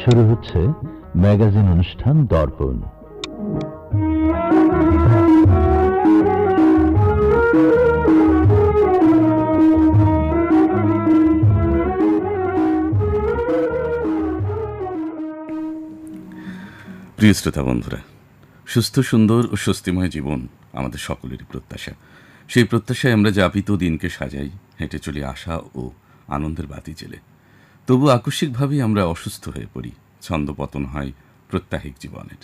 শুরু হচ্ছে ম্যাগাজিন অনুষ্ঠান দর্পণ। প্রিয় শ্রোতা বন্ধুরা, সুস্থ সুন্দর ও স্বস্তিময় জীবন আমাদের সকলেরই প্রত্যাশা। সেই প্রত্যাশায় আমরা যাপিত দিনকে সাজাই, হেঁটে চলি আশা ও আনন্দের বাতি জেলে। তবু আকস্মিকভাবেই আমরা অসুস্থ হয়ে পড়ি, ছন্দপতন হয় প্রত্যাহিক জীবনের।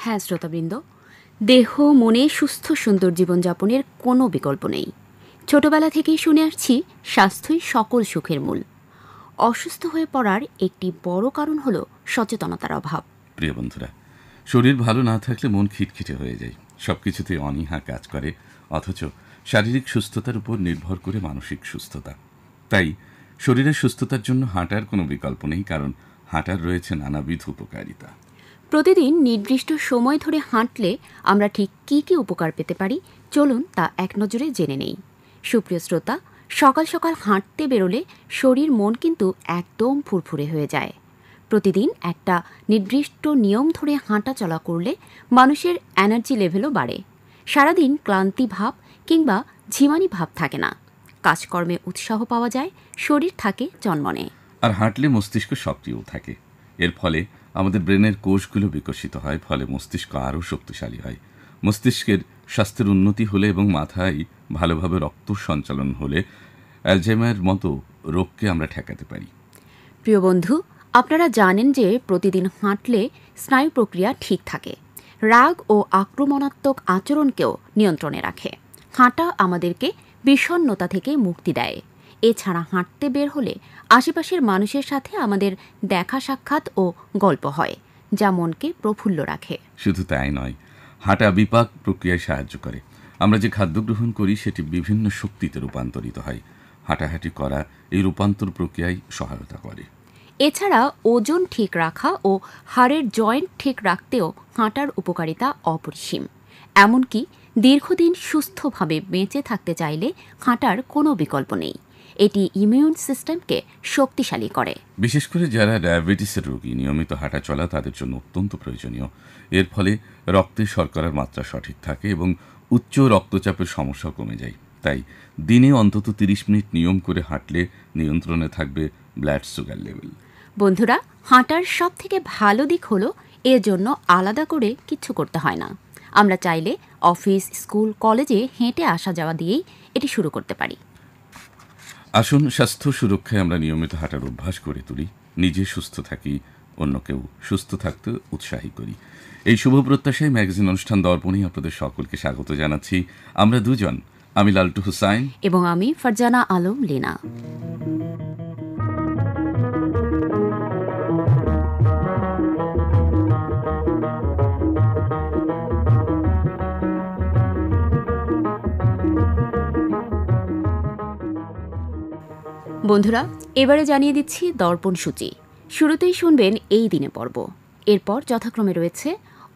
হ্যাঁ শ্রোতাবৃন্দ, দেহ মনে সুস্থ সুন্দর জীবনযাপনের কোনো বিকল্প নেই। ছোটবেলা থেকেই শুনে আসছি স্বাস্থ্যই সকল সুখের মূল। অসুস্থ হয়ে পড়ার একটি বড় কারণ হল সচেতনতার অভাব। প্রিয় বন্ধুরা, শরীর ভালো না থাকলে মন খিটখিটে হয়ে যায়, সবকিছুতে অনীহা কাজ করে, অথচ শারীরিক সুস্থতার উপর নির্ভর করে মানসিক সুস্থতা। তাই শরীরের সুস্থতার জন্য হাঁটার কোনো বিকল্প নেই, কারণ হাঁটার রয়েছে নানাবিধ উপকারিতা। প্রতিদিন নির্দিষ্ট সময় ধরে হাঁটলে আমরা ঠিক কী কী উপকার পেতে পারি, চলুন তা এক নজরে জেনে নেই। সুপ্রিয় শ্রোতা, সকাল সকাল হাঁটতে বেরোলে শরীর মন কিন্তু একদম ফুরফুরে হয়ে যায়। প্রতিদিন একটা নির্দিষ্ট নিয়ম ধরে হাঁটা চলা করলে মানুষের এনার্জি লেভেলও বাড়ে। সারাদিন ক্লান্তি ভাব কিংবা ঝিমানি ভাব থাকে না, কাজকর্মে উৎসাহ পাওয়া যায়, শরীর থাকে চনমনে। আর হাঁটলে মস্তিষ্ক সক্রিয় থাকে। এর ফলে আমাদের ব্রেনের কোষগুলো বিকশিত হয়, ফলে মস্তিষ্ক আরও শক্তিশালী হয়। মস্তিষ্কের স্বাস্থ্যের উন্নতি হলে এবং মাথায় ভালোভাবে রক্ত সঞ্চালন হলে অ্যালজাইমার মতো রোগকে আমরা ঠেকাতে পারি। প্রিয় বন্ধু, আপনারা জানেন যে প্রতিদিন হাঁটলে স্নায়ু প্রক্রিয়া ঠিক থাকে, রাগ ও আক্রমণাত্মক আচরণকেও নিয়ন্ত্রণে রাখে। হাঁটা আমাদেরকে বিষণ্ণতা থেকে মুক্তি দেয়। এছাড়া হাঁটতে বের হলে আশেপাশের মানুষের সাথে আমাদের দেখা সাক্ষাৎ ও গল্প হয়, যা মনকে প্রফুল্ল রাখে। শুধু তাই নয়, হাঁটা বিপাক প্রক্রিয়ায় সাহায্য করে। আমরা যে খাদ্য গ্রহণ করি সেটি বিভিন্ন শক্তিতে রূপান্তরিত হয়। হাঁটাহাঁটি করা এই রূপান্তর প্রক্রিয়ায় সহায়তা করে। এছাড়া ওজন ঠিক রাখা ও হাড়ের জয়েন্ট ঠিক রাখতেও হাঁটার উপকারিতা অপরিসীম। এমনকি দীর্ঘদিন সুস্থভাবে বেঁচে থাকতে চাইলে হাঁটার কোনো বিকল্প নেই। এটি ইমিউন সিস্টেমকে শক্তিশালী করে। বিশেষ করে যারা ডায়াবেটিসের রোগী, নিয়মিত হাঁটা চলা তাদের জন্য অত্যন্ত প্রয়োজনীয়। এর ফলে রক্তে শর্করার মাত্রা সঠিক থাকে এবং উচ্চ রক্তচাপের সমস্যা কমে যায়। তাই দিনে অন্তত 30 মিনিট নিয়ম করে হাঁটলে নিয়ন্ত্রণে থাকবে ব্লাড সুগার লেভেল। বন্ধুরা, হাঁটার সবথেকে ভালো দিক হলো এর জন্য আলাদা করে কিছু করতে হয় না। আমরা চাইলে অফিস, স্কুল, কলেজে হেঁটে আসা যাওয়া দিয়েই এটি শুরু করতে পারি। আসুন স্বাস্থ্য সুরক্ষায় আমরা নিয়মিত হাঁটার অভ্যাস করে তুলি, নিজে সুস্থ থাকি, অন্যকেও সুস্থ থাকতে উৎসাহী করি। এই শুভ প্রত্যাশায় ম্যাগাজিন অনুষ্ঠান দর্পণে আপনাদের সকলকে স্বাগত জানাচ্ছি। আমরা দুজন, আমি লালটু হুসাইন এবং আমি ফারজানা আলম লীনা। বন্ধুরা, এবারে জানিয়ে দিচ্ছি দর্পণ সূচি। শুরুতেই শুনবেন এই দিনে পর্ব। এরপর যথাক্রমে রয়েছে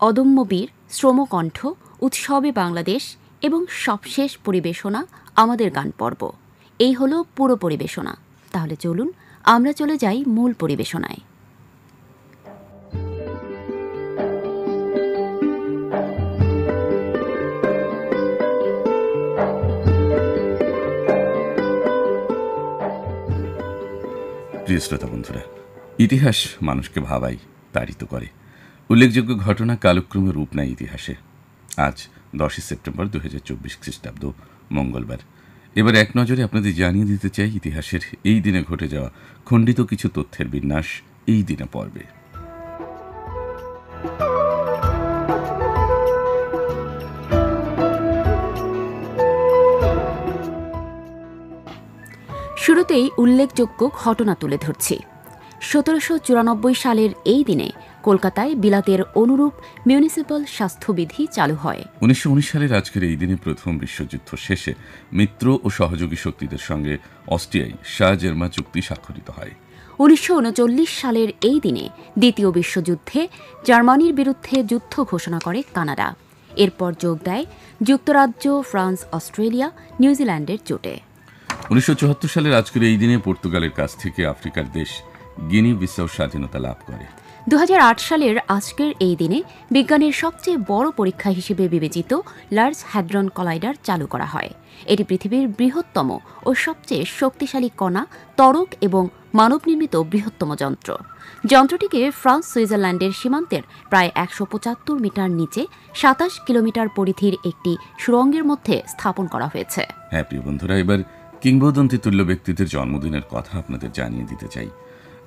অদম্য বীর, শ্রমকণ্ঠ, উৎসবে বাংলাদেশ এবং সবশেষ পরিবেশনা আমাদের গান পর্ব। এই হলো পুরো পরিবেশনা। তাহলে চলুন আমরা চলে যাই মূল পরিবেশনায়। প্রিয় শ্রোতা বন্ধুরা, ইতিহাস মানুষকে ভাবাই, তাড়িত করে। উল্লেখযোগ্য ঘটনা কালক্রমে রূপ নেয় ইতিহাসে। আজ 10 সেপ্টেম্বর 2024 খ্রিস্টাব্দ, মঙ্গলবার। এবার এক নজরে আপনাদের জানিয়ে দিতে চাই ইতিহাসের এই দিনে ঘটে যাওয়া খণ্ডিত কিছু তথ্যের বিন্যাস এই দিনে পর্বে। শুরুতেই উল্লেখযোগ্য ঘটনা তুলে ধরছি। 1794 সালের এই দিনে কলকাতায় বিলাতের অনুরূপ মিউনিসিপ্যাল স্বাস্থ্যবিধি চালু হয়। 1919 সালের আজকের এই দিনে প্রথম বিশ্বযুদ্ধ শেষে মিত্র ও সহযোগী শক্তিদের সঙ্গে অস্ট্রিয়ায় শাহ জেরমা চুক্তি স্বাক্ষরিত হয়। 1939 সালের এই দিনে দ্বিতীয় বিশ্বযুদ্ধে জার্মানির বিরুদ্ধে যুদ্ধ ঘোষণা করে কানাডা। এরপর যোগ দেয় যুক্তরাজ্য, ফ্রান্স, অস্ট্রেলিয়া, নিউজিল্যান্ডের জোটে। 1974 সালের আজকের এই দিনে পর্তুগালের কাছ থেকে আফ্রিকার দেশ গিনি বিসাউ স্বাধীনতা লাভ করে। 2008 সালের আজকের এই দিনে বিজ্ঞানের সবচেয়ে বড় পরীক্ষা হিসেবে বিবেচিত লার্জ হ্যাড্রন কলাইডার চালু করা হয়। এটি পৃথিবীর বৃহত্তম ও সবচেয়ে শক্তিশালী কণা, ত্বরক এবং মানবনির্মিত বৃহত্তম যন্ত্র। যন্ত্রটিকে ফ্রান্স সুইজারল্যান্ডের সীমান্তের প্রায় 175 মিটার নিচে 27 কিলোমিটার পরিধির একটি সুড়ঙ্গের মধ্যে স্থাপন করা হয়েছে। হ্যাঁ প্রিয় বন্ধুরা, এবার কিংবদন্তি তুল্য ব্যক্তিদের জন্মদিনের কথা আপনাদের জানিয়ে দিতে চাই।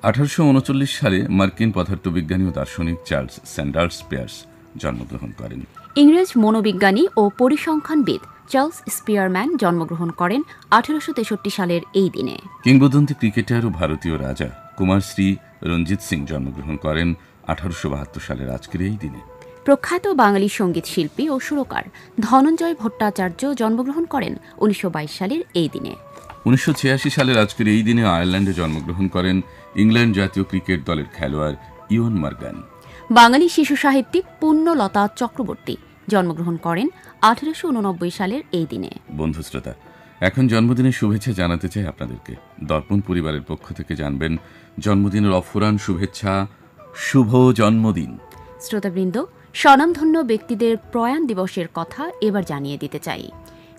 1839 সালে মার্কিন পদার্থবিজ্ঞানী ও দার্শনিক চার্লস স্যান্ডার্স পেয়ার্স জন্মগ্রহণ করেন। ইংরেজ মনোবিজ্ঞানী ও পরিসংখ্যানবিদ চার্লস স্পিয়ারম্যান জন্মগ্রহণ করেন 1863 সালের এই দিনে। কিংবদন্তি ক্রিকেটার ও ভারতীয় রাজা কুমার শ্রী রঞ্জিত সিং জন্মগ্রহণ করেন 1872 সালের আজকের এই দিনে। প্রখ্যাত বাঙালি সঙ্গীত শিল্পী ও সুরকার ধনঞ্জয় ভট্টাচার্য জন্মগ্রহণ করেন 1922 সালের এই দিনে। 1986 সালের আজকের এই দিনে আয়ারল্যান্ডে জন্মগ্রহণ করেন ইংল্যান্ড জাতীয় ক্রিকেট দলের খেলোয়াড় ইওয়ান মর্গ্যান। বাঙালি শিশু সাহিত্যিক পুণ্যলতা চক্রবর্তী জন্মগ্রহণ করেন 1889 সালের এই দিনে। বন্ধু শ্রোতা, এখন জন্মদিনের শুভেচ্ছা জানাতে চাই আপনাদেরকে। দর্পণ পরিবারের পক্ষ থেকে জানবেন জন্মদিনের অফুরান শুভেচ্ছা, শুভ জন্মদিন। শ্রোতাবৃন্দ, স্বনামধন্য ব্যক্তিদের প্রয়াণ দিবসের কথা এবার জানিয়ে দিতে চাই।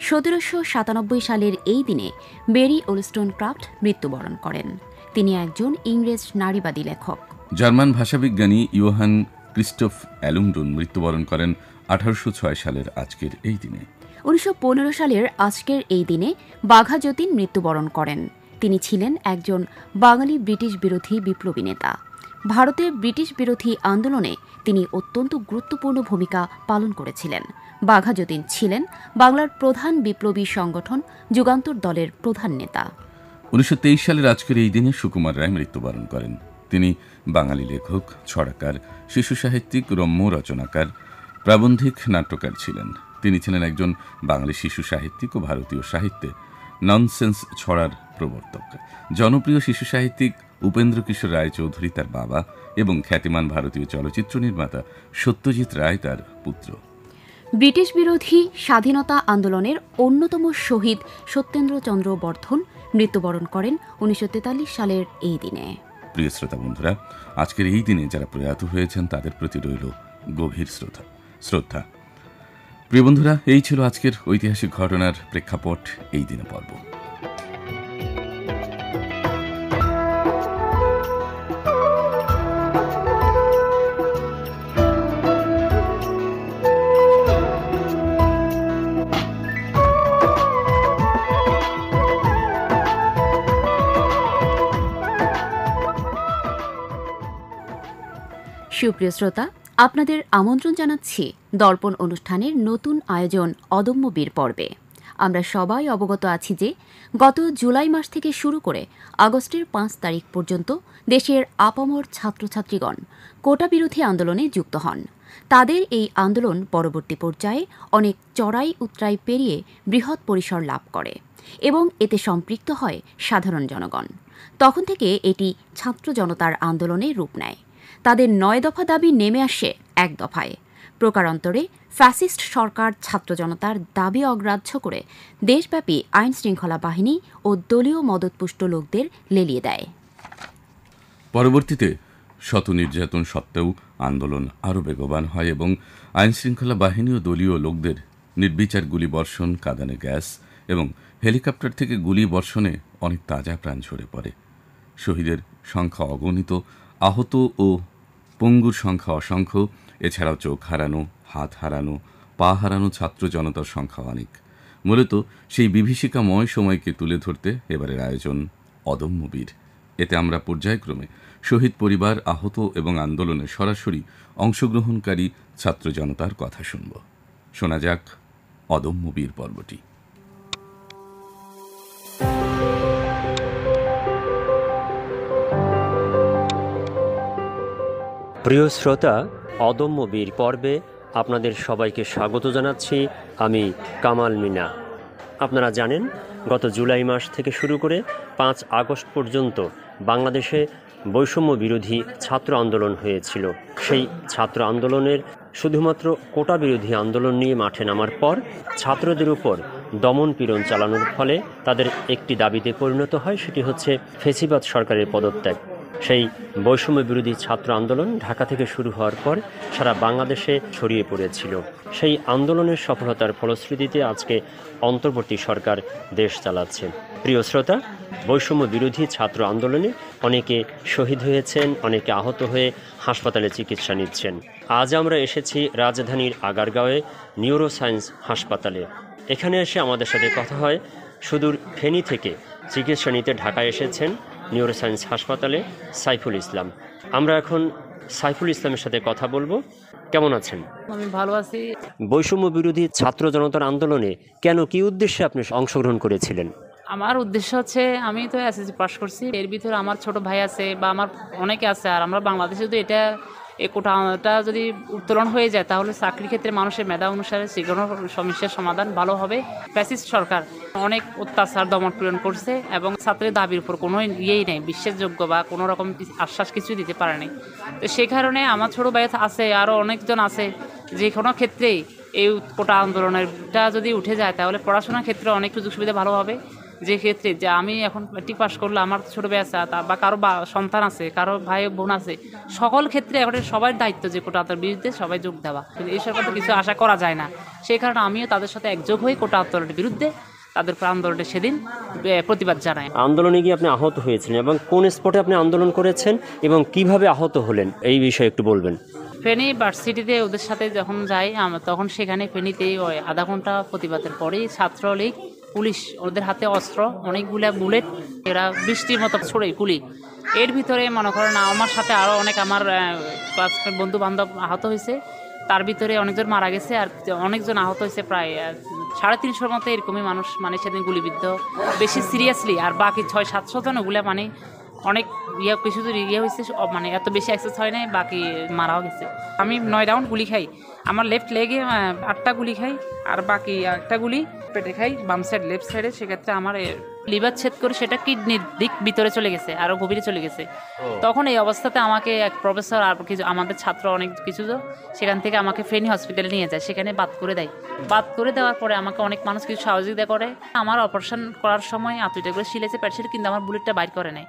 1797 সালের এই দিনে মেরি ওলস্টোনক্রাফট মৃত্যুবরণ করেন। তিনি একজন ইংরেজ নারীবাদী লেখক। জার্মান ভাষাবিজ্ঞানী ইয়োহান ক্রিস্টোফ অ্যালুংডুন মৃত্যুবরণ করেন 1806 সালের আজকের এই দিনে। 1915 সালের আজকের এই দিনে বাঘা যতীন মৃত্যুবরণ করেন। তিনি ছিলেন একজন বাঙালি ব্রিটিশ বিরোধী বিপ্লবী নেতা। ভারতের ব্রিটিশ বিরোধী আন্দোলনে তিনি অত্যন্ত গুরুত্বপূর্ণ ভূমিকা পালন করেছিলেন। বাঘা যতীন ছিলেন বাংলার প্রধান বিপ্লবী সংগঠন যুগান্তর দলের প্রধান নেতা। 1923 সালের আজকের এই দিনে সুকুমার রায় মৃত্যুবরণ করেন। তিনি বাঙালি লেখক, ছড়াকার, শিশু সাহিত্যিক, রম্য রচনাকার, প্রাবন্ধিক, নাট্যকার ছিলেন। তিনি ছিলেন একজন বাঙালি শিশু সাহিত্যিক ও ভারতীয় সাহিত্যে ননসেন্স ছড়ার প্রবর্তক। জনপ্রিয় শিশু সাহিত্যিক উপেন্দ্র কিশোর রায় চৌধুরী তার বাবা এবং খ্যাতিমান ভারতীয় চলচ্চিত্র নির্মাতা সত্যজিৎ রায় তার পুত্র। ব্রিটিশ বিরোধী স্বাধীনতা আন্দোলনের অন্যতম শহীদ সত্যেন্দ্রচন্দ্র বর্ধন মৃত্যুবরণ করেন 1943 সালের এই দিনে। প্রিয় শ্রোতা বন্ধুরা, আজকের এই দিনে যারা প্রয়াত হয়েছেন তাদের প্রতি রইল গভীর শ্রদ্ধা। প্রিয় বন্ধুরা, এই ছিল আজকের ঐতিহাসিক ঘটনার প্রেক্ষাপট এই দিনে পর্ব। সুপ্রিয় শ্রোতা, আপনাদের আমন্ত্রণ জানাচ্ছি দর্পণ অনুষ্ঠানের নতুন আয়োজন অদম্য বীর পর্বে। আমরা সবাই অবগত আছি যে গত জুলাই মাস থেকে শুরু করে আগস্টের 5 তারিখ পর্যন্ত দেশের আপামর ছাত্রছাত্রীগণ কোটা বিরোধী আন্দোলনে যুক্ত হন। তাদের এই আন্দোলন পরবর্তী পর্যায়ে অনেক চড়াই উতরাই পেরিয়ে বৃহৎ পরিসর লাভ করে এবং এতে সম্পৃক্ত হয় সাধারণ জনগণ। তখন থেকে এটি ছাত্র জনতার আন্দোলনে রূপ নেয়। তাদের 9 দফা দাবি নেমে আসে 1 দফায়। প্রকারান্তরে ফ্যাসিস্ট সরকার ছাত্র জনতার দাবি অগ্রাহ্য করে দেশব্যাপী আইন শৃঙ্খলা বাহিনী ও দলীয় মদতপুষ্ট লোকদের লেলিয়ে দেয়। পরবর্তীতে শত নির্যাতন সত্ত্বেও আন্দোলন আরও বেগবান হয় এবং আইন শৃঙ্খলা বাহিনী ও দলীয় লোকদের নির্বিচার গুলিবর্ষণ, কাঁদানে গ্যাস এবং হেলিকপ্টার থেকে গুলি বর্ষণে অনেক তাজা প্রাণ ঝরে পড়ে। শহীদের সংখ্যা অগণিত, আহত ও পঙ্গুর সংখ্যা অসংখ্য। এছাড়াও চোখ হারানো, হাত হারানো, পা হারানো ছাত্র জনতার সংখ্যা অনেক। মূলত সেই বিভীষিকাময় সময়কে তুলে ধরতে এবারের আয়োজন অদম্য বীর। এতে আমরা পর্যায়ক্রমে শহীদ পরিবার, আহত এবং আন্দোলনে সরাসরি অংশগ্রহণকারী ছাত্র জনতার কথা শুনব। শোনা যাক অদম্য বীর পর্বটি। প্রিয় শ্রোতা, অদম্য বীর পর্বে আপনাদের সবাইকে স্বাগত জানাচ্ছি। আমি কামাল মিনা। আপনারা জানেন, গত জুলাই মাস থেকে শুরু করে 5 আগস্ট পর্যন্ত বাংলাদেশে বৈষম্য বিরোধী ছাত্র আন্দোলন হয়েছিল। সেই ছাত্র আন্দোলনের শুধুমাত্র কোটা বিরোধী আন্দোলন নিয়ে মাঠে নামার পর ছাত্রদের উপর দমন পীড়ন চালানোর ফলে তাদের একটি দাবিতে পরিণত হয়, সেটি হচ্ছে ফ্যাসিবাদ সরকারের পদত্যাগ। সেই বৈষম্য বিরোধী ছাত্র আন্দোলন ঢাকা থেকে শুরু হওয়ার পর সারা বাংলাদেশে ছড়িয়ে পড়েছিল। সেই আন্দোলনের সফলতার ফলশ্রুতিতে আজকে অন্তর্বর্তী সরকার দেশ চালাচ্ছে। প্রিয় শ্রোতা, বৈষম্য বিরোধী ছাত্র আন্দোলনে অনেকে শহীদ হয়েছেন, অনেকে আহত হয়ে হাসপাতালে চিকিৎসা নিচ্ছেন। আজ আমরা এসেছি রাজধানীর আগারগাঁওয়ে নিউরোসায়েন্স হাসপাতালে। এখানে এসে আমাদের সাথে কথা হয় সুদূর ফেনী থেকে চিকিৎসা নিতে ঢাকায় এসেছেন নিউরোসায়েন্স হাসপাতালে সাইফুল ইসলাম। আমরা এখন সাইফুল ইসলামের সাথে কথা বলবো। কেমন আছেন? আমি ভালো আছি। বৈষম্য বিরোধী ছাত্র জনতার আন্দোলনে কেন, কি উদ্দেশ্যে আপনি অংশগ্রহণ করেছিলেন? আমার উদ্দেশ্য হচ্ছে, আমি তো এসএসসি পাস করছি, এর ভিতরে আমার ছোট ভাই আছে বা আমার অনেকে আছে, আর আমরা বাংলাদেশে যদি এই কোটাটা যদি উত্তোলন হয়ে যায় তাহলে চাকরির ক্ষেত্রে মানুষের মেধা অনুসারে যে কোনো সমস্যার সমাধান ভালো হবে। ফ্যাসিস্ট সরকার অনেক অত্যাচার দমন পীড়ন করছে এবং ছাত্রের দাবির উপর কোনো ইয়েই নেই, বিশ্বাসযোগ্য বা কোনো রকম আশ্বাস কিছু দিতে পারেনি। তো সেই কারণে আমার ছোট ভাই আছে, আরও অনেকজন আছে, যে কোনো ক্ষেত্রেই এই কোটা আন্দোলনেরটা যদি উঠে যায় তাহলে পড়াশোনার ক্ষেত্রে অনেক সুযোগ সুবিধা ভালো হবে। যে ক্ষেত্রে যে আমি এখন ম্যাট্রিক পাস করলে আমার ছোটো ভাই আছে বা কারো সন্তান আছে, কারো ভাই বোন আছে, সকল ক্ষেত্রে এখন সবার দায়িত্ব যে কোটা আন্দোলনের বিরুদ্ধে সবাই যোগ দেওয়া। কিন্তু এই সরকার তো কিছু আশা করা যায় না, সেই কারণে আমিও তাদের সাথে একযোগ হয়ে কোটা আন্দোলনের বিরুদ্ধে তাদের আন্দোলনে সেদিন প্রতিবাদ জানাই। আন্দোলনে গিয়ে আপনি আহত হয়েছিলেন এবং কোন স্পটে আপনি আন্দোলন করেছেন এবং কিভাবে আহত হলেন এই বিষয়ে একটু বলবেন। ফেনী ভার্সিটিতে ওদের সাথে যখন যাই তখন সেখানে ফেনীতে ওই আধা ঘন্টা প্রতিবাদের পরেই ছাত্রলীগ পুলিশ ওদের হাতে অস্ত্র, অনেকগুলা বুলেট, এরা বৃষ্টির মতো ছড়ে গুলি। এর ভিতরে মনে করেন আমার সাথে আরও অনেক আমার ক্লাসমেট বন্ধু বান্ধব আহত হয়েছে, তার ভিতরে অনেকজন মারা গেছে আর অনেকজন আহত হয়েছে, প্রায় 350-র মতো এরকমই মানুষ মানে সেদিন গুলিবিদ্ধ, বেশি সিরিয়াসলি। আর বাকি 600-700 জন ওগুলা মানে অনেক কিছু হয়েছে, মানে এত বেশি অ্যাক্সেস হয় নাই, বাকি মারাও গেছে। আমি 9 রাউন্ড গুলি খাই, আমার লেফট লেগে 8টা গুলি খাই, আর বাকি 1টা গুলি পেটে খাই বাম সাইড লেফট সাইডে। সেক্ষেত্রে আমার লিভার ছেদ করে সেটা কিডনির দিক ভিতরে চলে গেছে, আরও গভীরে চলে গেছে। তখন এই অবস্থাতে আমাকে এক প্রফেসর আর কিছু আমাদের ছাত্র অনেক কিছু সেখান থেকে আমাকে ফেনী হসপিটালে নিয়ে যায়, সেখানে বাদ করে দেয়। বাদ করে দেওয়ার পরে আমাকে অনেক মানুষ কিছু সহযোগিতা করে। আমার অপারেশন করার সময় আতুইটা করে শিলেছে প্যাটশিট, কিন্তু আমার বুলেটটা বাইর করে নাই।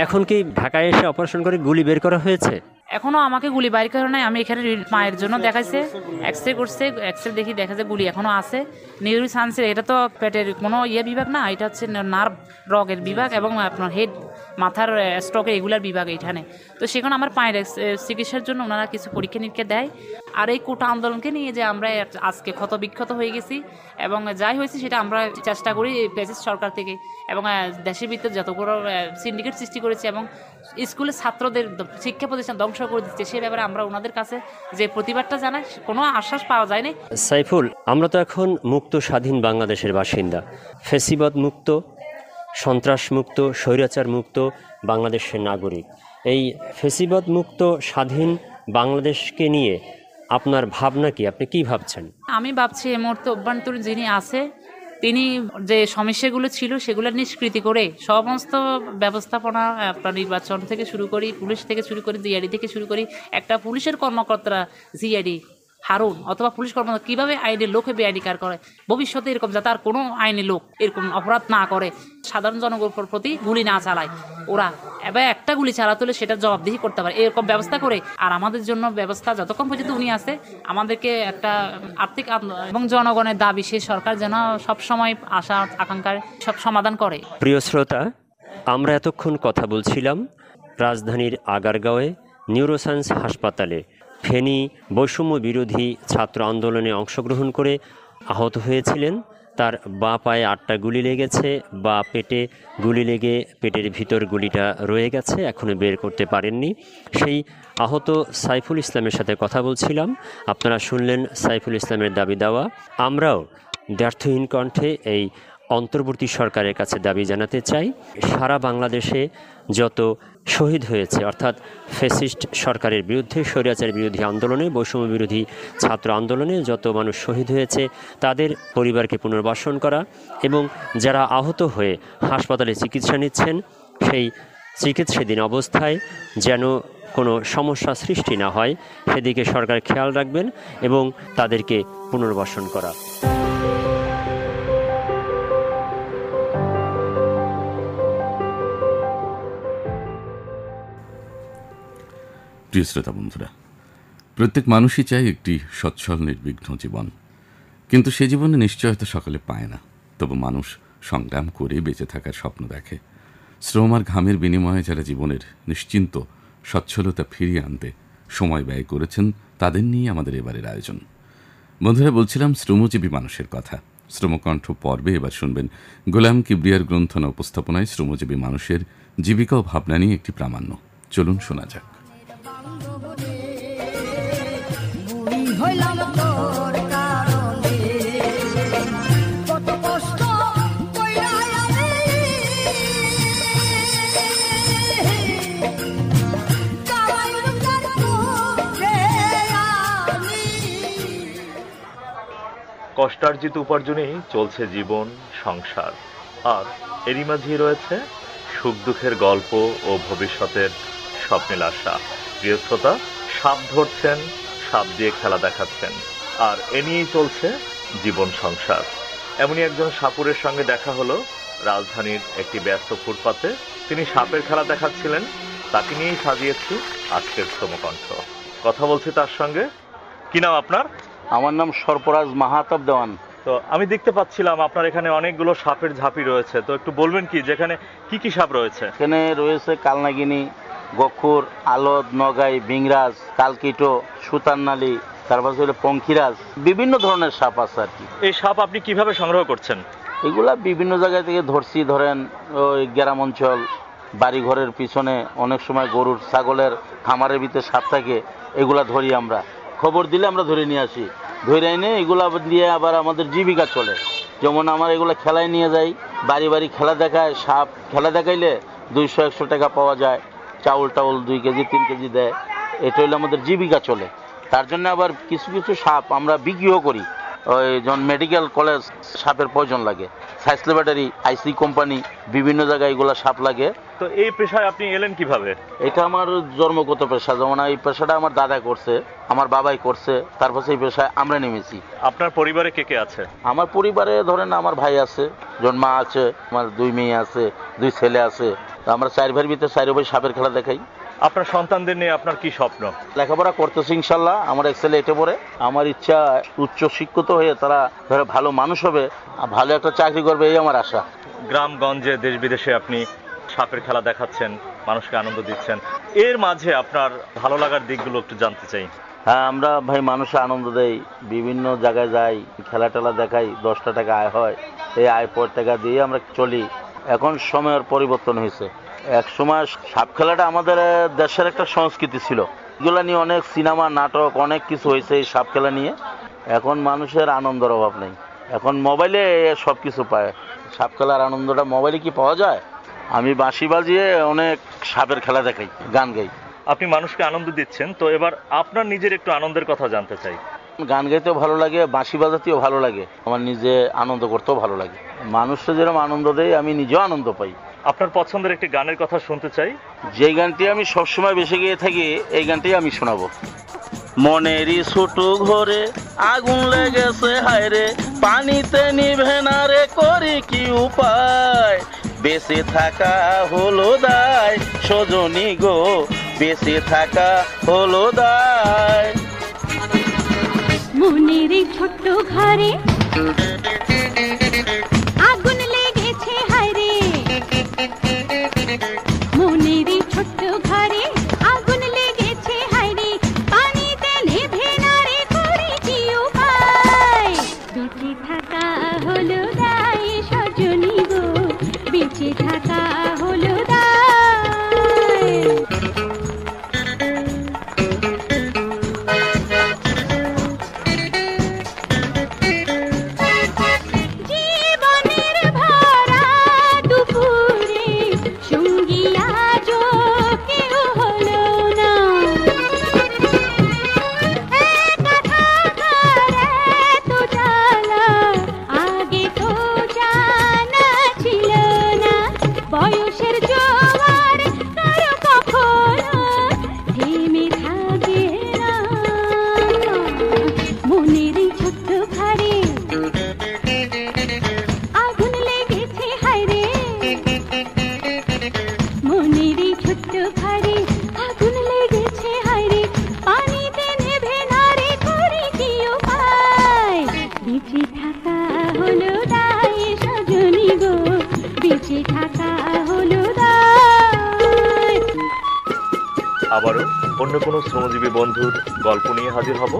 এখন কি ঢাকায় এসে অপারেশন করে গুলি বের করা হয়েছে? এখনও আমাকে গুলি বাইর করে নাই। আমি এখানে মায়ের জন্য দেখাইছে, এক্সরে করছে, এক্সরে দেখি দেখা যায় গুলি এখনও আছে। নিউরোসায়েন্সের এটা তো পেটের কোনো বিভাগ না, এটা হচ্ছে নার্ভ রগের বিভাগ এবং আপনার হেড মাথার স্ট্রোকের এগুলার বিভাগ এইখানে। তো সেখানে আমার পায়ের চিকিৎসার জন্য ওনারা কিছু পরীক্ষা নিরীক্ষা দেয়। আর এই কোটা আন্দোলনকে নিয়ে যে আমরা আজকে ক্ষত বিক্ষত হয়ে গেছি এবং যাই হয়েছে সেটা আমরা চেষ্টা করি ফ্যাসিস্ট সরকার থেকে, এবং দেশের ভিতরে যতগুলো সিন্ডিকেট সৃষ্টি করেছে এবং স্কুলের ছাত্রদের শিক্ষা প্রতিষ্ঠান ধ্বংস করে দিচ্ছে, সে ব্যাপারে আমরা ওনাদের কাছে যে প্রতিবাদটা জানাই, কোনো আশ্বাস পাওয়া যায়নি। সাইফুল, আমরা তো এখন মুক্ত স্বাধীন বাংলাদেশের বাসিন্দা, ফ্যাসিবাদ মুক্ত, সন্ত্রাস মুক্ত, স্বৈরাচার মুক্ত বাংলাদেশের নাগরিক। এই ফ্যাসিবাদ মুক্ত স্বাধীন বাংলাদেশকে নিয়ে আপনার ভাবনা কি? আপনি কি ভাবছেন? আমি ভাবছি এই মুহূর্তে অভ্যন্তরীণ যিনি আছে তিনি যে সমস্যাগুলো ছিল সেগুলো নিষ্কৃতি করে সমস্ত ব্যবস্থাপনা, আপনার নির্বাচন থেকে শুরু করি, পুলিশ থেকে শুরু করি, জিআইডি থেকে শুরু করি, একটা পুলিশের কর্মকর্তারা জিআইডি হারুন অথবা পুলিশ কর্মকর্তা কীভাবে আইনের লোকে বেআইনি কার করে, ভবিষ্যতে এরকম যাতে আর কোনো আইনি লোক এরকম অপরাধ না করে, সাধারণ জনগণের প্রতি গুলি না চালায়, ওরা এবার একটা গুলি চালাতে হলে সেটা জবাবদিহি করতে পারে, এরকম ব্যবস্থা করে। আর আমাদের জন্য ব্যবস্থা যতক্ষণ পর্যন্ত উনি আছে, আমাদেরকে একটা আর্থিক এবং জনগণের দাবি সে সরকার যেন সবসময় আশা আকাঙ্ক্ষার সব সমাধান করে। প্রিয় শ্রোতা, আমরা এতক্ষণ কথা বলছিলাম রাজধানীর আগারগাঁওয়ে নিউরোসায়েন্স হাসপাতালে ফেনী বৈষম্য বিরোধী ছাত্র আন্দোলনে অংশগ্রহণ করে আহত হয়েছিলেন। তার বাঁ পায়ে 8টা গুলি লেগেছে, বা পেটে গুলি লেগে পেটের ভিতর গুলিটা রয়ে গেছে, এখনও বের করতে পারেননি। সেই আহত সাইফুল ইসলামের সাথে কথা বলছিলাম। আপনারা শুনলেন সাইফুল ইসলামের দাবি দেওয়া। আমরাও দ্ব্যর্থহীন কণ্ঠে এই অন্তর্বর্তী সরকারের কাছে দাবি জানাতে চাই, সারা বাংলাদেশে যত শহীদ হয়েছে, অর্থাৎ ফ্যাসিস্ট সরকারের বিরুদ্ধে, স্বৈরাচার বিরোধী আন্দোলনে, বৈষম্য বিরোধী ছাত্র আন্দোলনে যত মানুষ শহীদ হয়েছে তাদের পরিবারকে পুনর্বাসন করা, এবং যারা আহত হয়ে হাসপাতালে চিকিৎসা নিচ্ছেন সেই চিকিৎসাধীন অবস্থায় যেন কোনো সমস্যা সৃষ্টি না হয় সেদিকে সরকার খেয়াল রাখবেন এবং তাদেরকে পুনর্বাসন করা। প্রিয় শ্রোতা বন্ধুরা, প্রত্যেক মানুষই চায় একটি সচ্ছল নির্বিঘ্ন জীবন, কিন্তু সে জীবনে নিশ্চয়তা সকলে পায় না। তবু মানুষ সংগ্রাম করে বেঁচে থাকার স্বপ্ন দেখে। শ্রম আর ঘামের বিনিময়ে যারা জীবনের নিশ্চিন্ত সচ্ছলতা ফিরিয়ে আনতে সময় ব্যয় করেছেন, তাদের নিয়ে আমাদের এবারের আয়োজন। বন্ধুরা, বলছিলাম শ্রমজীবী মানুষের কথা। শ্রমকণ্ঠ পর্বে এবার শুনবেন গোলাম কিবরিয়ার গ্রন্থনা উপস্থাপনায় শ্রমজীবী মানুষের জীবিকা ও ভাবনা নিয়ে একটি প্রামাণ্য। চলুন শোনা যাক। কষ্টার্জিত উপার্জনেই চলছে জীবন সংসার, আর এরই মাঝেই রয়েছে সুখ দুঃখের গল্প ও ভবিষ্যতের স্বপ্নের আশা। প্রিয় শ্রোতা, সাপ ধরছেন, সাপ দিয়ে খেলা দেখাচ্ছেন, আর এ নিয়েই চলছে জীবন সংসার। এমনই একজন সাপুরের সঙ্গে দেখা হলো রাজধানীর একটি ব্যস্ত ফুটপাতে। তিনি সাপের খেলা দেখাচ্ছিলেন। তাকে নিয়েই সাজিয়েছি আজকের শ্রমকণ্ঠ। কথা বলছি তার সঙ্গে। কি নাম আপনার? আমার নাম সরফরাজ মাহাতাব দেওয়ান। তো আমি দেখতে পাচ্ছিলাম আপনার এখানে অনেকগুলো সাপের ঝাঁপি রয়েছে, তো একটু বলবেন কি যেখানে কি কি সাপ রয়েছে? এখানে রয়েছে কালনাগিনী, গক্ষুর, আলদ, নগাই, ভিংরাজ, কালকিটো, সুতারনালি, তারপর হলো পঙ্খিরাজ, বিভিন্ন ধরনের সাপ আছে আর কি। এই সাপ আপনি কিভাবে সংগ্রহ করছেন? এগুলা বিভিন্ন জায়গা থেকে ধরছি। ধরেন ওই গ্রাম অঞ্চল, বাড়িঘরের পিছনে অনেক সময় গরুর ছাগলের খামারের ভিতরে সাপ থাকে, এগুলা ধরি আমরা। খবর দিলে আমরা ধরে নিয়ে আসি, ধরে এনে এগুলা দিয়ে আবার আমাদের জীবিকা চলে। যেমন আমার এগুলো খেলায় নিয়ে যাই, বাড়ি বাড়ি খেলা দেখায়। সাপ খেলা দেখাইলে 200-100 টাকা পাওয়া যায়। চাউল টাউল 2 কেজি 3 কেজি দেয়। এটা হলে আমাদের জীবিকা চলে। তার জন্য আবার কিছু কিছু সাপ আমরা বিক্রিও করি। ওই যখন মেডিকেল কলেজ সাপের প্রয়োজন লাগে, সায়েন্স ল্যাবরেটরি, আইসি কোম্পানি, বিভিন্ন জায়গায় এগুলো সাপ লাগে। তো এই পেশায় আপনি এলেন কিভাবে? এটা আমার জন্মগত পেশা। যেমন এই পেশাটা আমার দাদা করছে, আমার বাবাই করছে, তারপর এই পেশায় আমরা নেমেছি। আপনার পরিবারে কে কে আছে? আমার পরিবারে ধরেন আমার ভাই আছে, মা আছে, আমার 2 মেয়ে আছে, 2 ছেলে আছে। আমরা 4 ভাইয়ের ভিতরে 4 ভাই সাপের খেলা দেখাই। আপনার সন্তানদের নিয়ে আপনার কি স্বপ্ন? লেখাপড়া করতেছি ইনশাল্লাহ। আমার এক ছেলে 8-এ পড়ে। আমার ইচ্ছা উচ্চ শিক্ষিত হয়ে তারা ধরে ভালো মানুষ হবে, ভালো একটা চাকরি করবে, এই আমার আশা। গ্রামগঞ্জে দেশ বিদেশে আপনি সাপের খেলা দেখাচ্ছেন, মানুষকে আনন্দ দিচ্ছেন। এর মাঝে আপনার ভালো লাগার দিকগুলো একটু জানতে চাই। হ্যাঁ, আমরা ভাই মানুষে আনন্দ দেই, বিভিন্ন জায়গায় যাই, খেলা টেলা দেখাই, 10 টাকা আয় হয়। এই আয় পর টাকা দিয়ে আমরা চলি। এখন সময়ের পরিবর্তন হয়েছে। এক সময় সাপ খেলাটা আমাদের দেশের একটা সংস্কৃতি ছিল। এগুলো নিয়ে অনেক সিনেমা, নাটক, অনেক কিছু হয়েছে এই সাপ খেলা নিয়ে। এখন মানুষের আনন্দের অভাব নেই। এখন মোবাইলে সব কিছু পায়। সাপ খেলার আনন্দটা মোবাইলে কি পাওয়া যায়? আমি বাঁশি বাজিয়ে অনেক সাপের খেলা দেখাই, গান গাই। আপনি মানুষকে আনন্দ দিচ্ছেন, তো এবার আপনার নিজের একটু আনন্দের কথা জানতে চাই। গান গাইতেও ভালো লাগে, বাঁশি বাজাতেও ভালো লাগে, আমার নিজে আনন্দ করতেও ভালো লাগে। মানুষকে যেরকম আনন্দ দেয় আমি নিজেও আনন্দ পাই। আপনার পছন্দের একটি গানের কথা শুনতে চাই। যে গানটি আমি সবসময় বেশি গিয়ে থাকি, এই গানটি আমি শোনাবো। মনেরই ছোট ঘরে আগুন লেগেছে হায়রে, পানিতে নিভে না রে, করি কি উপায়? বেঁচে থাকা হলো দায়, সজনী গো, বেঁচে থাকা হলো দায়। মনেরই ছোট্ট ঘরে আগুন লেগেছে হায়রে, মনেরই ছোট্ট ঘরে আগুন লেগেছে হায়রে, পানিতে নেভে না রে, করি কি উপায়? বেঁচে থাকা হলো দায়, সজনী গো, বেঁচে থাকা হলো দায়। অন্য কোনো শ্রমজীবী বন্ধুর গল্প নিয়ে হাজির হব।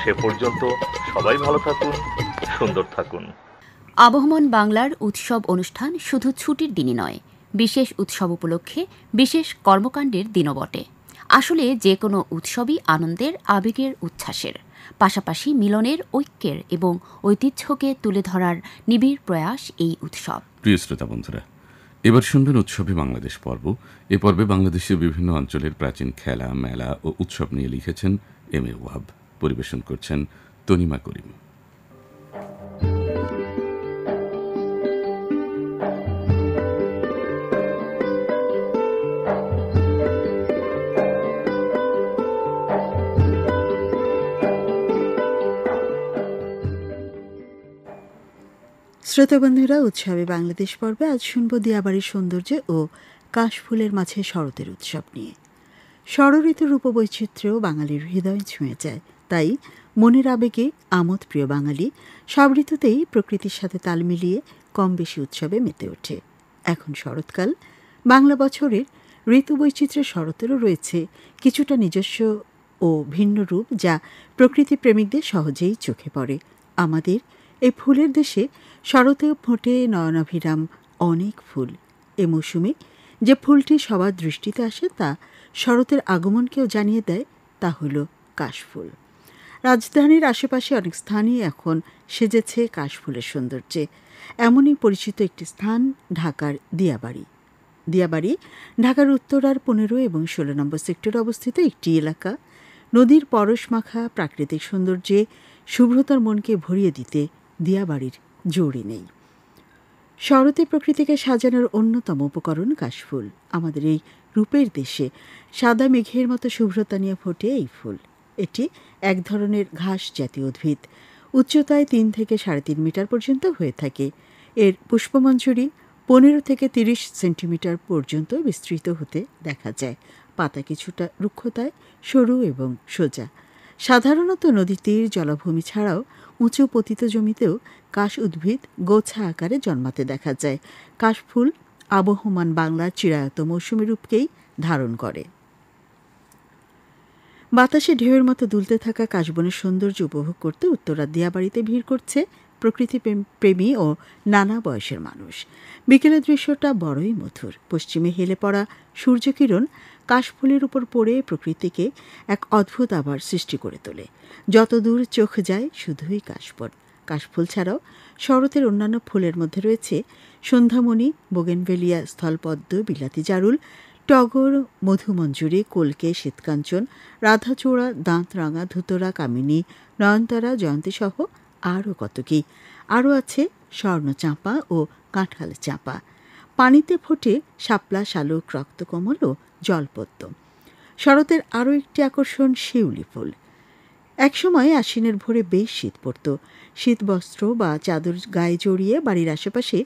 সে পর্যন্ত সবাই ভালো থাকুন, সুন্দর থাকুন। আবহমান বাংলার উৎসব অনুষ্ঠান শুধু ছুটির দিনই নয়, বিশেষ উৎসব উপলক্ষে বিশেষ কর্মকাণ্ডের দিনও বটে। আসলে যে কোনো উৎসবই আনন্দের, আবেগের, উচ্ছ্বাসের, পাশাপাশি মিলনের, ঐক্যের এবং ঐতিহ্যকে তুলে ধরার নিবিড় প্রয়াস এই উৎসব। প্রিয় শ্রোতা বন্ধুরা, এবার শুনবেন উৎসবে বাংলাদেশ পর্ব। এ পর্বে বাংলাদেশের বিভিন্ন অঞ্চলের প্রাচীন খেলা, মেলা ও উৎসব নিয়ে লিখেছেন এম এ ওয়াহাব। পরিবেশন করছেন তনিমা করিম। শ্রোতাবন্ধুরা, উৎসবে বাংলাদেশ পর্বে আজ শুনব দিয়াবাড়ির সৌন্দর্য ও কাশফুলের মাঝে শরতের উৎসব নিয়ে। ষড়ঋতুর রূপবৈচিত্র্য বাঙালির হৃদয় ছুঁয়ে যায়, তাই মনের আবেগে আমোদ প্রিয় বাঙালি সব ঋতুতেই প্রকৃতির সাথে তাল মিলিয়ে কম বেশি উৎসবে মেতে ওঠে। এখন শরৎকাল, বাংলা বছরের ঋতু বৈচিত্র্যের শরতেরও রয়েছে কিছুটা নিজস্ব ও ভিন্ন রূপ, যা প্রকৃতি প্রেমিকদের সহজেই চোখে পড়ে। আমাদের এই ফুলের দেশে শরতেও ফোটে নয়নাভিরাম অনেক ফুল। এ মৌসুমে যে ফুলটি সবার দৃষ্টিতে আসে তা শরতের আগমনকেও জানিয়ে দেয়, তা হল কাশফুল। রাজধানীর আশেপাশে অনেক স্থানই এখন সেজেছে কাশফুলের সৌন্দর্যে। এমনই পরিচিত একটি স্থান ঢাকার দিয়াবাড়ি। দিয়াবাড়ি ঢাকার উত্তরার 15 এবং 16 নম্বর সেক্টরে অবস্থিত একটি এলাকা। নদীর পরশমাখা প্রাকৃতিক সৌন্দর্যে শুভ্রতার মনকে ভরিয়ে দিতে দিয়াবাড়ির জোড়ই নেই। শরতে প্রকৃতিকে সাজানোর অন্যতম উপকরণ কাশফুল। আমাদের এই রূপের দেশে সাদা মেঘের মতো শুভ্রতা নিয়ে ফোটে এই ফুল। এটি এক ধরনের ঘাস জাতীয় উদ্ভিদ। উচ্চতায় 3 থেকে 3.5 মিটার পর্যন্ত হয়ে থাকে। এর পুষ্পমঞ্জরি 15 থেকে 30 সেন্টিমিটার পর্যন্ত বিস্তৃত হতে দেখা যায়। পাতা কিছুটা রুক্ষতায় সরু এবং সোজা। সাধারণত নদী তীর, জলাভূমি ছাড়াও উঁচু পতিত জমিতেও কাশ উদ্ভিদ গোছা আকারে জন্মাতে দেখা যায়। কাশফুল আবহমান বাংলার চিরায়ত মৌসুমী রূপকেই ধারণ করে। বাতাসে ঢেউয়ের মতো দুলতে থাকা কাশবনের সৌন্দর্য উপভোগ করতে উত্তরার দিয়াবাড়িতে ভিড় করছে প্রকৃতি প্রেমী ও নানা বয়সের মানুষ। বিকেলের দৃশ্যটা বড়ই মধুর। পশ্চিমে হেলে পড়া সূর্যকিরণ কাশফুলের উপর পড়ে প্রকৃতিকে এক অদ্ভুত আভার সৃষ্টি করে তোলে। যত দূর চোখ যায় শুধুই কাশবন। কাশফুল ছাড়াও শরতের অন্যান্য ফুলের মধ্যে রয়েছে সন্ধ্যামণি, বোগেনভেলিয়া, স্থলপদ্ম, বিলাতি জারুল, টগর, মধুমঞ্জুরি, কলকে, শ্বেতকাঞ্চন, রাধাচূড়া, দাঁতরাঙা, ধুতরা, কামিনী, নয়নতারা, জয়ন্তী সহ আরও কত কি। আরও আছে স্বর্ণচাঁপা ও কাঁঠাল চাঁপা। পানিতে ফোটে শাপলা, শালুক, রক্তকমল ও জলপদ্ম। শরতের আরও একটি আকর্ষণ শিউলি ফুল। একসময় আশ্বিনের ভোরে বেশ শীত পড়ত। শীতবস্ত্র বা চাদর গায়ে জড়িয়ে বাড়ির আশেপাশে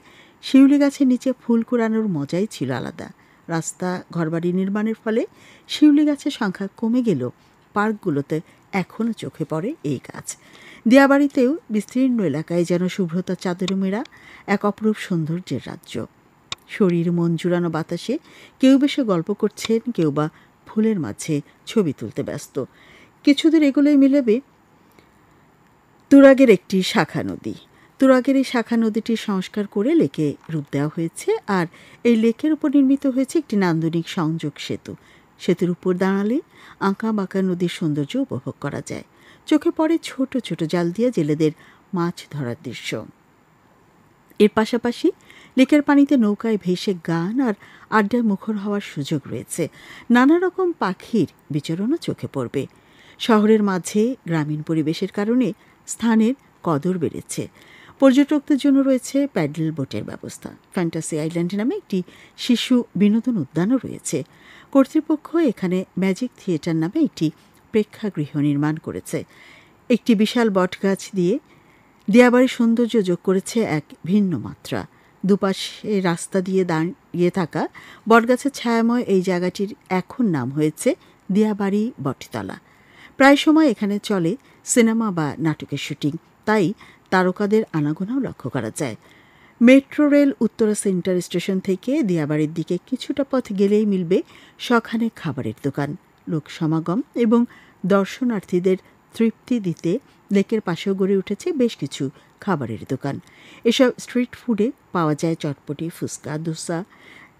শিউলি গাছের নিচে ফুল কুড়ানোর মজাই ছিল আলাদা। রাস্তা, ঘরবাড়ি নির্মাণের ফলে শিউলি গাছের সংখ্যা কমে গেলেও পার্কগুলোতে এখনও চোখে পড়ে এই গাছ। দিয়াবাড়িতেও বিস্তীর্ণ এলাকায় যেন শুভ্রতা চাদরে মেরা এক অপরূপ সৌন্দর্যের রাজ্য। শরীর মন জুড়ানো বাতাসে কেউ বেশি গল্প করছেন, কেউ বা ফুলের মাঝে ছবি তুলতে ব্যস্ত। কিছুদূর এগুলোই মিলেবে তুরাগের একটি শাখা নদী। তুরাগের এই শাখা নদীটির সংস্কার করে লেকে রূপ দেওয়া হয়েছে, আর এই লেকের উপর নির্মিত হয়েছে একটি নান্দনিক সংযোগ সেতু। সেতুর উপর দাঁড়ালে আঁকা বাঁকা নদীর সৌন্দর্য উপভোগ করা যায়। চোখে পড়ে ছোট ছোট জাল দিয়ে জেলেদের মাছ ধরার দৃশ্য। এর পাশাপাশি লেকের পানিতে নৌকায় ভেসে গান আর আড্ডায় মুখর হওয়ার সুযোগ রয়েছে। নানা রকম পাখির বিচরণও চোখে পড়বে। শহরের মাঝে গ্রামীণ পরিবেশের কারণে স্থানের কদর বেড়েছে। পর্যটকদের জন্য রয়েছে প্যাডেল বোটের ব্যবস্থা। ফ্যান্টাসি আইল্যান্ড নামে একটি শিশু বিনোদন উদ্যানও রয়েছে। কর্তৃপক্ষ এখানে ম্যাজিক থিয়েটার নামে একটি প্রেক্ষাগৃহ নির্মাণ করেছে। একটি বিশাল বটগাছ দিয়ে দিয়াবাড়ির সৌন্দর্য যোগ করেছে এক ভিন্ন মাত্রা। দুপাশে রাস্তা দিয়ে দাঁড়িয়ে থাকা বটগাছের ছায়াময় এই জায়গাটির এখন নাম হয়েছে দিয়াবাড়ি বটতলা। প্রায় সময় এখানে চলে সিনেমা বা নাটকের শুটিং, তাই তারকাদের আনাগোনাও লক্ষ্য করা যায়। Metro rail Uttara centre station থেকে দিয়াবাড়ির দিকে কিছুটা পথ গেলেই মিলবে সখানে খাবারের দোকান। লোক সমাগম এবং দর্শনার্থীদের তৃপ্তি দিতে লেকের পাশেও গড়ে উঠেছে বেশ কিছু খাবারের দোকান। এসব স্ট্রিট ফুডে পাওয়া যায় চটপটি, ফুচকা, দোসা,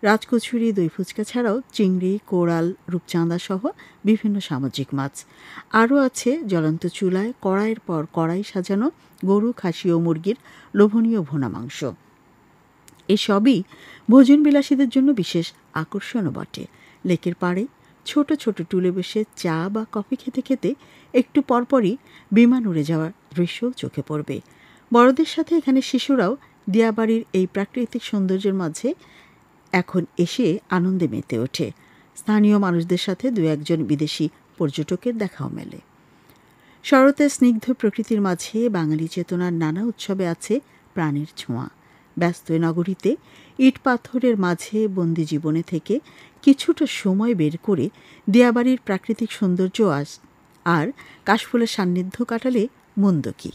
রাজকচুরি, দই ফুচকা ছাড়াও চিংড়ি, কোরাল, রূপচাঁদা সহ বিভিন্ন সামুদ্রিক মাছ। আরও আছে জ্বলন্ত চুলায় কড়াইয়ের পর কড়াই সাজানো গরু, খাসি ও মুরগির লোভনীয় ভুনা মাংস। এসবই ভোজনবিলাসীদের জন্য বিশেষ আকর্ষণও বটে। লেকের পাড়ে ছোট ছোট টুলে বসে চা বা কফি খেতে খেতে একটু পরপরই বিমান উড়ে যাওয়ার দৃশ্যও চোখে পড়বে। বড়দের সাথে এখানে শিশুরাও দিয়াবাড়ির এই প্রাকৃতিক সৌন্দর্যের মাঝে এখন এসে আনন্দে মেতে ওঠে। স্থানীয় মানুষদের সাথে দু একজন বিদেশি পর্যটকের দেখাও মেলে। শরতের স্নিগ্ধ প্রকৃতির মাঝে বাঙালি চেতনার নানা উৎসবে আছে প্রাণের ছোঁয়া। ব্যস্ত নগরীতে ইট পাথরের মাঝে বন্দি জীবনে থেকে কিছুটা সময় বের করে দিয়াবাড়ির প্রাকৃতিক সৌন্দর্য আর কাশফুলের সান্নিধ্য কাটালে মন্দ কি।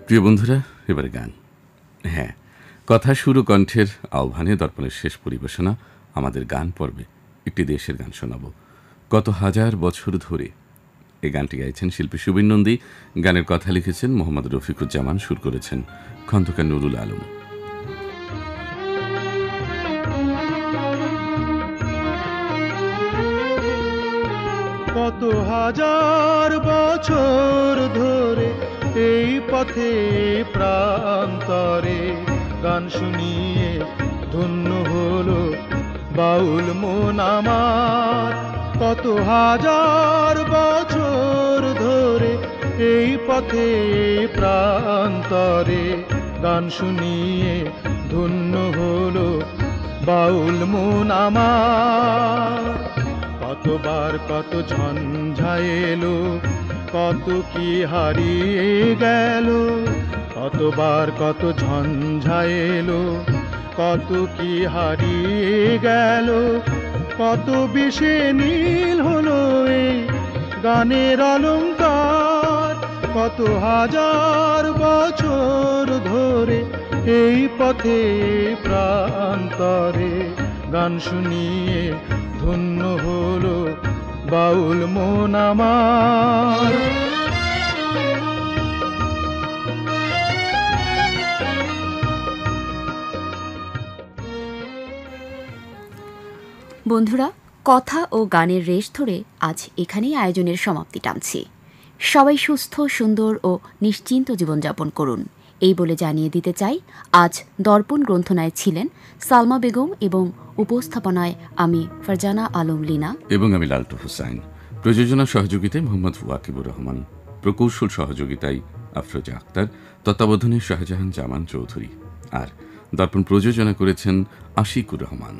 প্রিয় বন্ধুরা, এবারে গান। হ্যাঁ, কথা শুরু কণ্ঠের আহ্বানে দর্পণের শেষ পরিবেশনা আমাদের গান পর্বে একটি দেশের গান শোনাব। কত হাজার বছর ধরে এই গানটি গাইছেন শিল্পী সুবীর নন্দী। গানের কথা লিখেছেন মোহাম্মদ রফিকুজ্জামান, সুর করেছেন খন্দকার নুরুল আলম। কত হাজার বছর ধরে এই পথে প্রান্তরে গান শুনিয়ে ধন্য হলো বাউল মন আমার। কত হাজার বছর ধরে এই পথে প্রান্তরে গান শুনিয়ে ধন্য হলো বাউল মন আমার। কতবার কত ঝঞ্ঝা এলো, কত কি হারিয়ে গেল, কতবার কত ঝঞ্ঝা এলো, কত কি হারিয়ে গেল, কত বিষে নীল হলো এই গানের অলংকার। কত হাজার বছর ধরে এই পথে প্রান্তরে গান শুনিয়ে ধন্য হলো বাউল মন আমার। বন্ধুরা, কথা ও গানের রেশ ধরে আজ এখানেই আয়োজনের সমাপ্তি টানছি। সবাই সুস্থ, সুন্দর ও নিশ্চিন্ত জীবনযাপন করুন এই বলে জানিয়ে দিতে চাই আজ দর্পণ গ্রন্থনায় ছিলেন সালমা বেগম এবং উপস্থাপনায় আমি ফারজানা আলম লীনা এবং আমি লালটু হুসাইন। প্রযোজনা সহযোগিতায় মোহাম্মদ ওয়াকিবুর রহমান, প্রকৌশল সহযোগিতায় আফরোজা আক্তার, তত্ত্বাবধানে শাহজাহান জামান চৌধুরী, আর দর্পণ প্রযোজনা করেছেন আশিকুর রহমান।